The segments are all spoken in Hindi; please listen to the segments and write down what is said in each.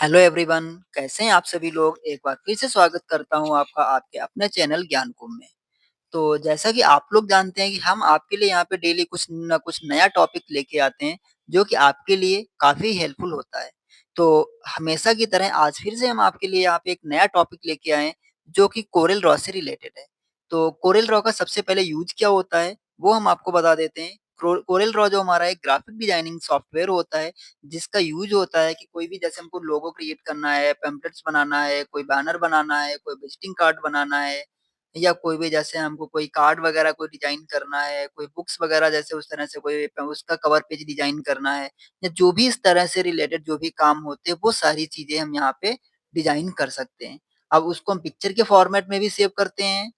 हेलो एवरीवन, कैसे हैं आप सभी लोग। एक बार फिर से स्वागत करता हूं आपका आपके अपने चैनल ज्ञान कुंभ में। तो जैसा कि आप लोग जानते हैं कि हम आपके लिए यहाँ पे डेली कुछ न कुछ नया टॉपिक लेके आते हैं, जो कि आपके लिए काफ़ी हेल्पफुल होता है। तो हमेशा की तरह आज फिर से हम आपके लिए यहाँ पे एक नया टॉपिक लेके आए हैं, जो कि कोरेल ड्रॉ से रिलेटेड है। तो कोरेल ड्रॉ का सबसे पहले यूज़ क्या होता है, वो हम आपको बता देते हैं। कोरेल ड्रॉ जो हमारा एक ग्राफिक डिज़ाइनिंग सॉफ्टवेयर होता है, जिसका यूज़ होता है कि कोई भी जैसे हमको लोगो क्रिएट करना है, पैम्पलेट्स बनाना है, कोई बैनर बनाना है, कोई विजिटिंग कार्ड बनाना है, या कोई भी जैसे हमको कोई कार्ड वगैरह कोई डिज़ाइन करना है, कोई बुक्स वगैरह जैसे उस तरह से कोई उसका कवर पेज डिज़ाइन करना है, या जो भी इस तरह से रिलेटेड जो भी काम होते हैं, वो सारी चीज़ें हम यहाँ पे डिज़ाइन कर सकते हैं। अब उसको हम पिक्चर के फॉर्मेट में भी सेव करते हैं,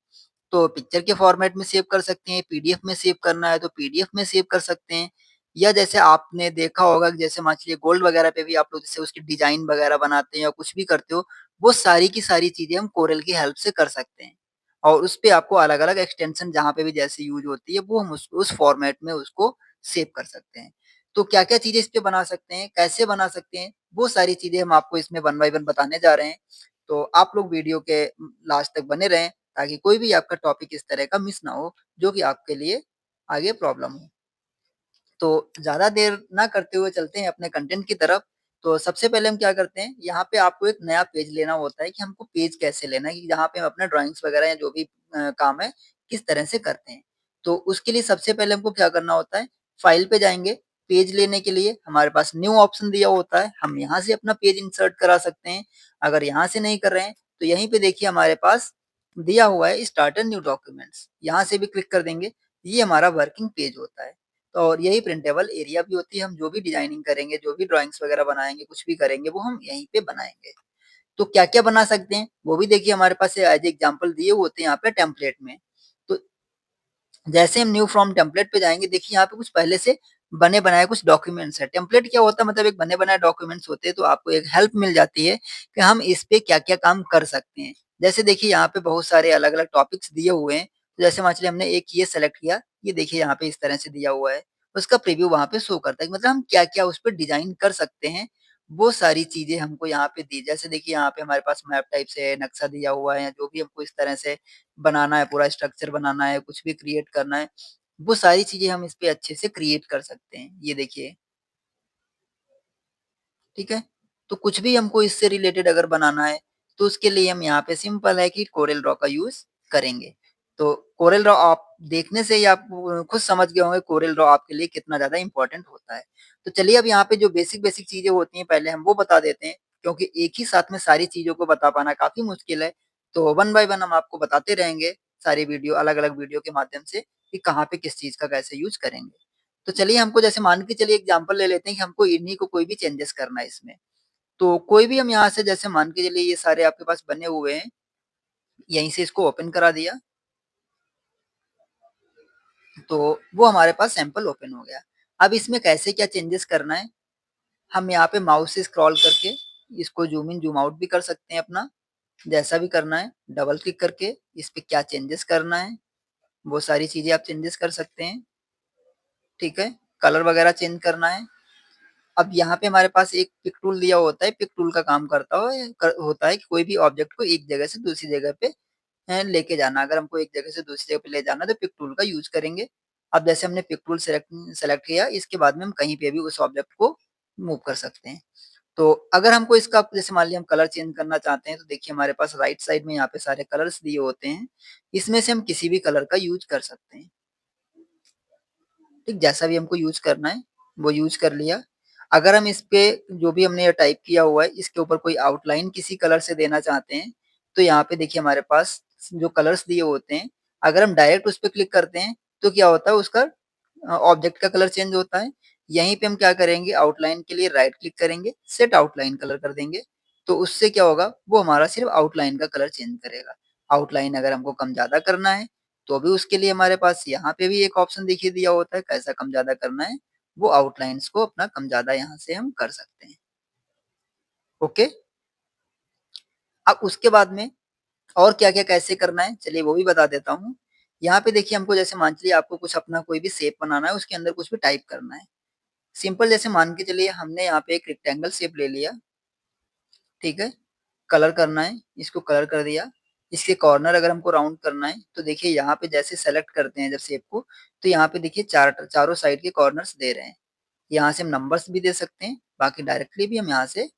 तो पिक्चर के फॉर्मेट में सेव कर सकते हैं, पीडीएफ में सेव करना है तो पीडीएफ में सेव कर सकते हैं, या जैसे आपने देखा होगा कि जैसे मान लीजिए गोल्ड वगैरह पे भी आप लोग जैसे उसकी डिज़ाइन वगैरह बनाते हैं या कुछ भी करते हो, वो सारी की सारी चीज़ें हम कोरेल की हेल्प से कर सकते हैं। और उसपे आपको अलग-अलग एक्सटेंशन जहाँ पे भी जैसे यूज़ होती है, वो हम उस फॉर्मेट में उसको सेव कर सकते हैं। तो क्या-क्या चीज़ें इस पे बना सकते हैं, कैसे बना सकते हैं, वो सारी चीज़ें हम आपको इसमें वन बाय वन बताने जा रहे हैं। तो आप लोग वीडियो के लास्ट तक बने रहें, ताकि कोई भी आपका टॉपिक इस तरह का मिस ना हो, जो कि आपके लिए आगे प्रॉब्लम हो। तो ज़्यादा देर ना करते हुए चलते हैं अपने कंटेंट की तरफ। तो सबसे पहले हम क्या करते हैं, यहाँ पे आपको एक नया पेज लेना होता है कि हमको पेज कैसे लेना है, कि जहाँ पे हम अपने ड्राइंग्स वगैरह या जो भी काम है, किस तरह से करते हैं। तो उसके लिए सबसे पहले हमको क्या करना होता है, फाइल पे जाएँगे, पेज लेने के लिए हमारे पास न्यू ऑप्शन दिया होता है, हम यहाँ से अपना पेज इंसर्ट करा सकते हैं। अगर यहाँ से नहीं कर रहे हैं, तो यहीं पे देखिए हमारे पास दिया हुआ है स्टार्ट अ न्यू डॉक्यूमेंट्स, यहाँ से भी क्लिक कर देंगे, ये हमारा वर्किंग पेज होता है। और यही प्रिंटेबल एरिया भी होती है, हम जो भी डिजाइनिंग करेंगे, जो भी ड्राइंग्स वगैरह बनाएँगे, कुछ भी करेंगे, वो हम यहीं पे बनाएँगे। तो क्या-क्या बना सकते हैं, वो भी देखिए हमारे पास एज़ एग्ज़ाम्पल दिए होते हैं यहाँ पे टेम्पलेट में। तो जैसे हम न्यू फ्रॉम टेम्पलेट पे जाएँगे, देखिए यहाँ पे कुछ पहले से बने बनाए कुछ डॉक्यूमेंट्स हैं। टेम्पलेट क्या होता है, मतलब एक बने बनाए डॉक्यूमेंट्स होते हैं, तो आपको एक हेल्प मिल जाती है कि हम इस पे क्या-क्या काम कर सकते हैं। जैसे देखिए यहाँ पे बहुत सारे अलग-अलग टॉपिक्स दिए हुए हैं, तो जैसे मान चलिए हमने एक ये सेलेक्ट किया, ये देखिए यहाँ पे इस तरह से दिया हुआ है। उसका प्रीव्यू वहाँ पे शो करता है कि मतलब हम क्या-क्या उस पे डिज़ाइन कर सकते हैं, वो सारी चीज़ें हमको यहाँ पे दी। जैसे देखिए यहाँ पे हमारे पास मैप टाइप से नक्शा दिया हुआ है, या जो भी हमको इस तरह से बनाना है, पूरा स्ट्रक्चर बनाना है, कुछ भी क्रिएट करना है, वो सारी चीज़ें हम इस पे अच्छे से क्रिएट कर सकते हैं। ये देखिए, ठीक है? तो कुछ भी हमको इससे रिलेटेड अगर बनाना है, तो उसके लिए हम यहाँ पे सिंपल है कि कोरेल ड्रॉ का यूज़ करेंगे। तो कोरेल ड्रॉ आप देखने से ही आप खुद समझ गए होंगे कोरेल ड्रॉ आपके लिए कितना ज़्यादा इम्पोर्टेंट होता है। तो चलिए अब यहाँ पे जो बेसिक-बेसिक चीज़ें होती हैं, पहले हम वो बता देते हैं, क्योंकि एक ही साथ में सारी चीज़ों को बता पाना काफ़ी मुश्किल है। तो वन बाय वन हम आपको बताते रहेंगे, सारी वीडियो अलग-अलग वीडियो के माध्यम से, कि कहाँ पे किस चीज़ का कैसे यूज़ करेंगे। तो चलिए हमको जैसे मान के चलिए एग्ज़ाम्पल ले लेते हैं कि हमको इन्हीं को कोई भी चेंजेस करना है इसमें। तो कोई भी हम यहाँ से जैसे मान के चलिए ये सारे आपके पास बने हुए हैं, यहीं से इसको ओपन करा दिया, तो वो हमारे पास सैंपल ओपन हो गया। अब इसमें कैसे क्या चेंजेस करना है, हम यहाँ पे माउस से स्क्रॉल करके इसको ज़ूम इन ज़ूम आउट भी कर सकते हैं अपना, जैसा भी करना है। डबल क्लिक करके इस पे क्या चेंजेस करना है, वो सारी चीज़ें आप चेंजेस कर सकते हैं, ठीक है? कलर वगैरह चेंज करना है। अब यहाँ पे हमारे पास एक पिक टूल दिया होता है, पिक टूल का काम करता होता है कि कोई भी ऑब्जेक्ट को एक जगह से दूसरी जगह पे लेके जाना। अगर हमको एक जगह से दूसरी जगह पे ले जाना है, तो पिक टूल का यूज़ करेंगे। अब जैसे हमने पिक टूल सेलेक्ट किया, इसके बाद में हम कहीं पे भी उस ऑब्जेक्ट को मूव कर सकते हैं। तो अगर हमको इसका जैसे मान लिया हम कलर चेंज करना चाहते हैं, तो देखिए हमारे पास राइट साइड में यहाँ पे सारे कलर्स दिए होते हैं। इसमें से हम किसी भी कलर का यूज़ कर सकते हैं। ठीक, जैसा भी हमको यूज़ करना है, वो यूज़ कर लिया। अगर हम इस पे जो भी हमने टाइप किया हुआ है, इसके ऊपर कोई आउटलाइन किसी कलर से देना चाहते हैं, तो यहाँ पे देखिए हमारे पास जो कलर्स दिए होते हैं, अगर हम डायरेक्ट उस पे क्लिक करते हैं, तो क्या होता है उसका ऑब्जेक्ट का कलर चेंज होता है। यहीं पे हम क्या करेंगे, आउटलाइन के लिए राइट क्लिक करेंगे, सेट आउटलाइन कलर कर देंगे, तो उससे क्या होगा, वो हमारा सिर्फ़ आउटलाइन का कलर चेंज करेगा। आउटलाइन अगर हमको कम-ज़्यादा करना है, तो भी उसके लिए हमारे पास यहाँ पे भी एक ऑप्शन देखिए दिया होता है, कैसा कम-ज़्यादा करना है, वो आउटलाइन्स को अपना कम-ज़्यादा यहाँ से हम कर सकते हैं। ओके? अब उसके बाद में और क्या-क्या कैसे करना है, चलिए वो भी बता देता हूँ। यहाँ पे देखिए हमको जैसे मान चलिए आपको कुछ अपना कोई भी शेप बनाना है, उसके अंदर कुछ भी टाइप करना है। सिंपल जैसे मान के चलिए हमने यहाँ पे एक रेक्टेंगल शेप ले लिया, ठीक है? कलर करना है, इसको कलर कर दिया। इसके कॉर्नर अगर हमको राउंड करना है, तो देखिए यहाँ पे जैसे सेलेक्ट करते हैं जब शेप को, तो यहाँ पे देखिए चारों साइड के कॉर्नर्स दे रहे हैं। यहाँ से हम नंबर्स भी दे सकते हैं, बाकी डायरेक्टली भी हम यहाँ से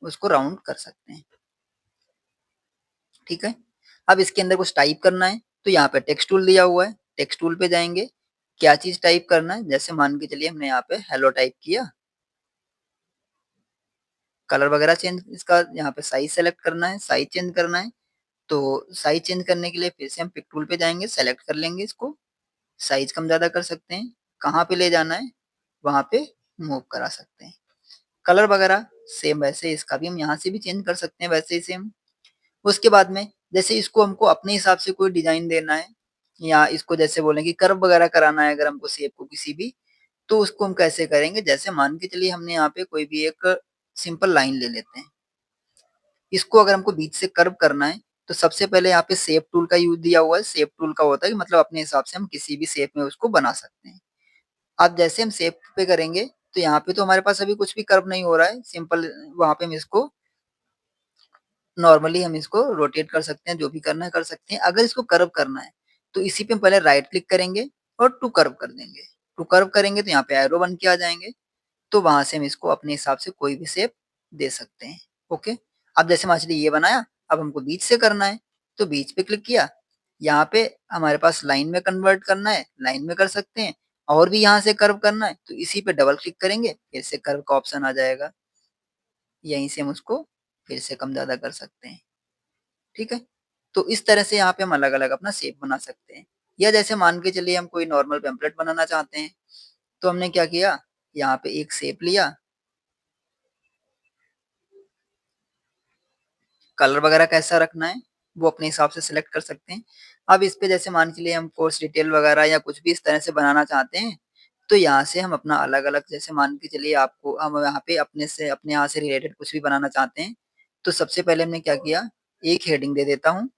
उसको राउंड कर सकते हैं। ठीक है? अब इसके अंदर कुछ टाइप करना है, तो यहाँ पे टेक्स्ट टूल दिया हुआ है, टेक्स्ट टूल पे जाएँगे, क्या चीज़ टाइप करना है, जैसे मान के चलिए हमने यहाँ पे हेलो टाइप किया, कलर वगैरह चेंज इसका यहाँ पे साइज़ सेलेक्ट करना है, साइज़ चेंज करना है, तो साइज़ चेंज करने के लिए फिर से हम पिक टूल पे जाएँगे, सेलेक्ट कर लेंगे इसको, साइज़ कम-ज़्यादा कर सकते हैं, कहाँ पे ले जाना है, वहाँ पे मूव करा सकते हैं। कलर वगैरह सेम वैसे इसका भी हम यहाँ से भी चेंज कर सकते हैं वैसे ही सेम। उसके बाद में जैसे इसको हमको अपने हिसाब से कोई डिज़ाइन देना है या इसको जैसे बोलें कि कर्व वगैरह कराना है अगर हमको शेप को किसी भी, तो उसको हम कैसे करेंगे? जैसे मान के चलिए हमने यहाँ पे कोई भी एक सिंपल लाइन ले लेते हैं। इसको अगर हमको बीच से कर्व करना है, तो सबसे पहले यहाँ पे शेप टूल का यूज़ दिया हुआ है। शेप टूल का होता है कि मतलब अपने हिसाब से हम किसी भी शेप में उसको बना सकते हैं। अब जैसे हम शेप पे करेंगे, तो यहाँ पे तो हमारे पास अभी कुछ भी कर्व नहीं हो रहा है, सिंपल वहाँ पे हम इसको नॉर्मली हम इसको रोटेट कर सकते हैं, जो भी करना है कर सकते हैं। अगर इसको कर्व करना है, तो इसी पे पहले राइट क्लिक करेंगे और टू कर्व कर देंगे। टू कर्व करेंगे तो यहाँ पे एरो बन के आ जाएँगे, तो वहाँ से हम इसको अपने हिसाब से कोई भी शेप दे सकते हैं। ओके? अब जैसे मान चलिए ये बनाया, अब हमको बीच से करना है, तो बीच पे क्लिक किया, यहाँ पे हमारे पास लाइन में कन्वर्ट करना है, लाइन में कर सकते हैं और भी यहाँ से कर्व करना है, तो इसी पे डबल क्लिक करेंगे, फिर से कर्व का ऑप्शन आ जाएगा। यहीं से हम उसको फिर से कम-ज़्यादा कर सकते हैं। ठीक है? तो इस तरह से यहाँ पे हम अलग-अलग अपना शेप बना सकते हैं। या जैसे मान के चलिए हम कोई नॉर्मल टेम्पलेट बनाना चाहते हैं, तो हमने क्या किया, यहाँ पे एक शेप लिया, कलर वगैरह कैसा रखना है, वो अपने हिसाब से सिलेक्ट कर सकते हैं। अब इस पे जैसे मान के लिए हम कोर्स डिटेल वगैरह या कुछ भी इस तरह से बनाना चाहते हैं, तो यहाँ से हम अपना अलग-अलग जैसे मान के चलिए आपको हम यहाँ पे अपने यहाँ से रिलेटेड कुछ भी बनाना चाहते हैं, तो सबसे पहले हमने क्या किया, एक हेडिंग दे देता हूँ,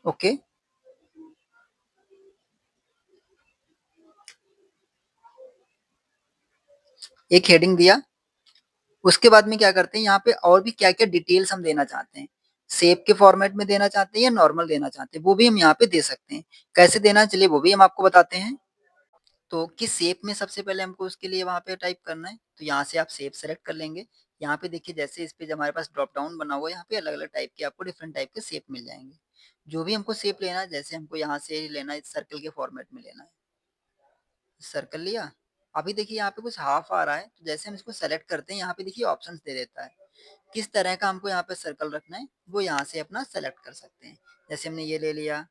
ओके, एक हेडिंग दिया। उसके बाद में क्या करते हैं यहाँ पे और भी क्या-क्या डिटेल्स हम देना चाहते हैं। शेप के फॉर्मेट में देना चाहते हैं या नॉर्मल देना चाहते हैं, वो भी हम यहाँ पे दे सकते हैं। कैसे देना है चलिए वो भी हम आपको बताते हैं। तो किस शेप में सबसे पहले हमको उसके लिए वहाँ पे टाइप करना है, तो यहाँ से आप शेप सेलेक्ट कर लेंगे। यहाँ पे देखिए जैसे इस पे जब हमारे पास ड्रॉप डाउन बना हुआ है, यहाँ पे अलग-अलग टाइप के आपको डिफरेंट टाइप के शेप मिल जाएँगे। जो भी हमको शेप लेना है, जैसे हमको यहाँ से लेना है सर्कल के फॉर्मेट में लेना है। सर्कल लिया, अभी देखिए यहाँ पे कुछ हाफ आ रहा है, तो जैसे हम इसको सेलेक्ट करते हैं, यहाँ पे देखिए ऑप्शंस दे देता है। किस तरह का हमको यहाँ पे सर्कल रखना है, वो यहाँ से अपना सेलेक्ट कर सकते हैं। जैसे हमने ये ले लिया,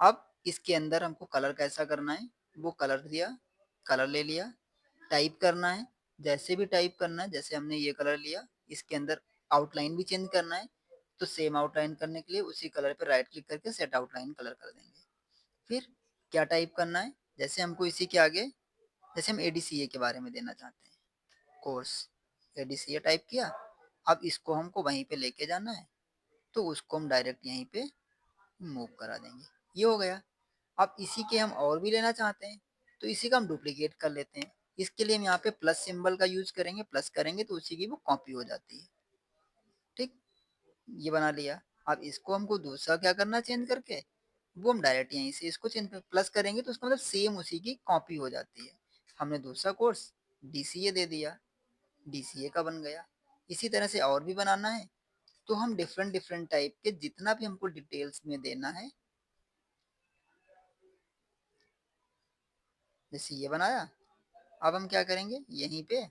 अब इसके अंदर हमको कलर कैसा करना है, वो कलर दिया, कलर ले लिया, टाइप करना है, जैसे भी टाइप करना है, जैसे हमने ये कलर लिया, इसके अंदर आउटलाइन भी चेंज करना है, तो सेम आउटलाइन करने के लिए उसी कलर पे राइट क्लिक करके सेट आउटलाइन कलर कर देंगे। फिर क्या टाइप करना है, जैसे हमको इसी के आगे जैसे हम एडीसीए के बारे में देना चाहते हैं, कोर्स एडीसीए टाइप किया, अब इसको हमको वहीं पे लेके जाना है, तो उसको हम डायरेक्ट यहीं पे मूव करा देंगे, ये हो गया। अब इसी के हम और भी लेना चाहते हैं, तो इसी का हम डुप्लीकेट कर लेते हैं। इसके लिए हम यहाँ पे प्लस सिंबल का यूज करेंगे, प्लस करेंगे तो उसी की वो कॉपी हो जाती है। ठीक, ये बना लिया। अब इसको हमको दूसरा क्या करना चेंज करके, वो हम डायरेक्ट यहीं से इसको चेंज प्लस करेंगे तो उसका मतलब सेम उसी की कॉपी हो जाती है। हमने दूसरा कोर्स डीसीए दे दिया, डीसीए का बन गया। इसी तरह से और भी बनाना है, तो हम डिफरेंट डिफरेंट टाइप के जितना भी हमको डिटेल्स में देना है, जैसे ये बनाया, अब हम क्या करेंगे यहीं पे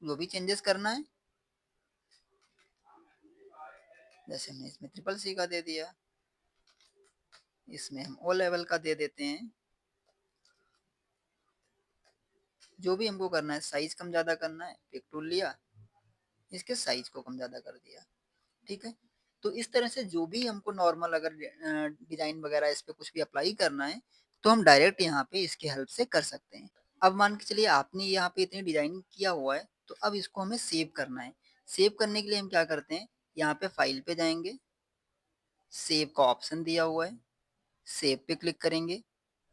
जो भी चेंजेस करना है, जैसे हमने इसमें ट्रिपल सी का दे दिया, इसमें हम ओ लेवल का दे देते हैं, जो भी हमको करना है, साइज कम ज़्यादा करना है, पिक टूल लिया, इसके साइज को कम ज़्यादा कर दिया। ठीक है, तो इस तरह से जो भी हमको नॉर्मल अगर डिज़ाइन वगैरह इस पे कुछ भी अप्लाई करना है, तो हम डायरेक्ट यहाँ पे इसकी हेल्प से कर सकते हैं। अब मान के चलिए आपने यहाँ पे इतनी डिज़ाइन किया हुआ है, तो अब इसको हमें सेव करना है। सेव करने के लिए हम क्या करते हैं, यहाँ पे फाइल पे जाएँगे, सेव का ऑप्शन दिया हुआ है, सेव पे क्लिक करेंगे।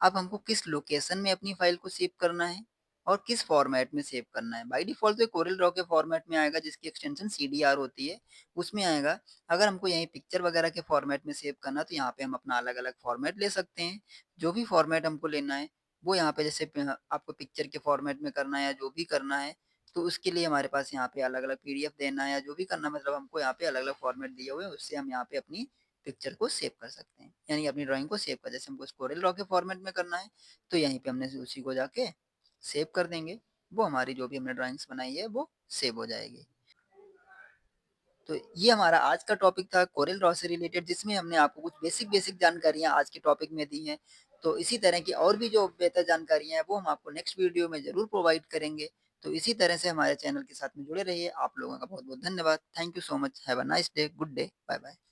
अब हमको किस लोकेशन में अपनी फ़ाइल को सेव करना है और किस फ़ॉर्मेट में सेव करना है। बाय डिफ़ॉल्ट तो ये कोरेल ड्रॉ के फ़ॉर्मेट में आएगा जिसकी एक्सटेंशन सीडीआर होती है, उसमें आएगा। अगर हमको यहीं पिक्चर वगैरह के फ़ॉर्मेट में सेव करना है तो यहाँ पे हम अपना अलग-अलग फ़ॉर्मेट ले सकते हैं। जो भी फ़ॉर्मेट हमको लेना है वो यहाँ पे जैसे प आपको पिक्चर के फ़ॉर्मेट में करना है या जो भी करना है, तो उसके लिए हमारे पास यहाँ पे अलग-अलग पीडीएफ देना है या जो भी करना है मतलब हमको यहाँ पे अलग-अलग फ़ॉर्मेट दिए हुए हैं, उससे हम यहाँ पे अपनी पिक्चर को सेव कर सकते हैं। यानी अपनी ड्राइंग को सेव कर जैसे हमको कोरेल ड्रॉ के फॉर्मेट में करना है, तो यहीं पे हमने उसी को जाके सेव कर देंगे। वो हमारी जो भी हमने ड्राइंग्स बनाई है वो सेव हो जाएगी। तो ये हमारा आज का टॉपिक था कोरेल ड्रॉ से रिलेटेड जिसमें हमने आपको कुछ बेसिक जानकारियाँ आज के टॉपिक में दी हैं। तो इसी तरह की और भी जो बेहतर जानकारियाँ हैं वो हम आपको नेक्स्ट वीडियो में ज़रूर प्रोवाइड करेंगे। तो इसी तरह से हमारे चैनल के साथ में जुड़े रहिए। आप लोगों का बहुत-बहुत धन्यवाद। Thank you so much. Have a nice day. Good day. Bye bye.